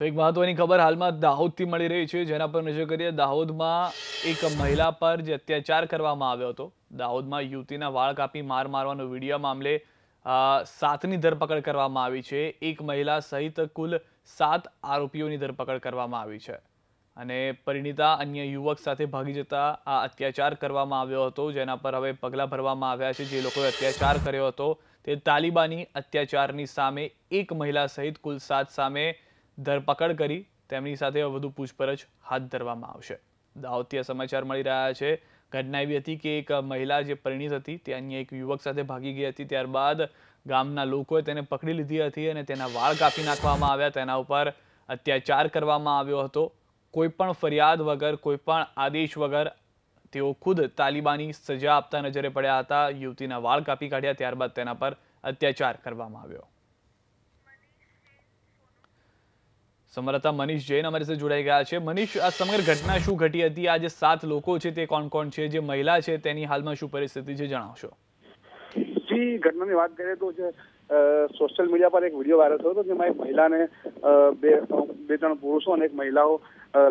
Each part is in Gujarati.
તો એક મહત્વની ખબર હાલમાં દાહોદથી મળી રહી છે, જેના પર નજર કરીએ. દાહોદમાં એક મહિલા પર જે અત્યાચાર કરવામાં આવ્યો હતો, દાહોદમાં યુવતીના વાળ કાપી માર મારવાનો વિડીયો મામલે 7ની ધરપકડ કરવામાં આવી છે. એક મહિલા સહિત કુલ 7 આરોપીઓની ધરપકડ કરવામાં આવી છે અને પરિણીતા અન્ય યુવક સાથે ભાગી જતા આ અત્યાચાર કરવામાં આવ્યો હતો, જેના પર હવે પગલાં ભરવામાં આવ્યા છે. જે લોકોએ અત્યાચાર કર્યો હતો તે તાલિબાની અત્યાચારની સામે એક મહિલા સહિત કુલ 7 સામે ધરપકડ કરી તેમની સાથે વધુ પૂછપરછ હાથ ધરવામાં આવશે. દાહોદથી આ સમાચાર મળી રહ્યા છે. ઘટના એવી હતી કે એક મહિલા જે પરિણીત હતી તે અન્ય એક યુવક સાથે ભાગી ગઈ હતી. ત્યારબાદ ગામના લોકોએ તેને પકડી લીધી હતી અને તેના વાળ કાપી નાખવામાં આવ્યા. તેના ઉપર અત્યાચાર કરવામાં આવ્યો હતો. કોઈ પણ ફરિયાદ વગર, કોઈ પણ આદેશ વગર તેઓ ખુદ તાલિબાની સજા આપતા નજરે પડ્યા હતા. યુવતીના વાળ કાપી કાઢ્યા, ત્યારબાદ તેના પર અત્યાચાર કરવામાં આવ્યો. સંવાદદાતા મનીષ જૈન અમારી સાથે જોડાઈ ગયા છે. મનીષ, આ સમગ્ર ઘટના શું ઘટી હતી? આ જે 7 લોકો છે તે કોણ કોણ છે? જે મહિલા છે તેની હાલમાં શું પરિસ્થિતિ છે, જણાવશો? જી, ઘટનાની વાત કરીએ તો સોશિયલ મીડિયા પર એક વિડીયો વાયરલ થયો હતો, જેમાં એક મહિલાને બે ત્રણ પુરુષો અને એક મહિલાઓ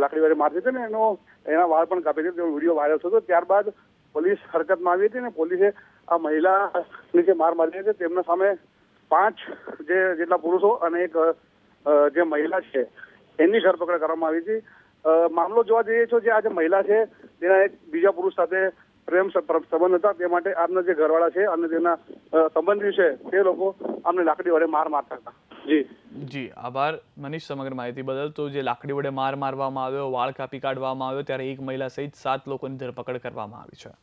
લાકડી વડે મારતી હતી ને એના વાળ પણ કાપી હતી. તેનો વિડીયો વાયરલ થયો હતો. ત્યારબાદ પોલીસ હરકતમાં આવી હતી અને પોલીસે આ મહિલાને જે માર મારી હતી તેમના સામે 5 જેટલા પુરુષો અને એક જે મહિલા છે એની ધરપકડ કરવામાં આવી હતી. મામલો જોવા જઈએ તો જે આ જે મહિલા છે તેના એક બીજા પુરુષ સાથે પ્રેમ સંબંધ હતા, તે માટે આમના જે ઘરવાળા છે અને તેના સંબંધી છે તે લોકો આમને લાકડી વડે માર મારતા હતા. જી આભાર મનીષ સમગ્ર માહિતી બદલ. તો જે લાકડી વડે માર મારવામાં આવ્યો, વાળ કાપી કાઢવામાં આવ્યો, ત્યારે એક મહિલા સહિત 7 લોકોની ધરપકડ કરવામાં આવી છે.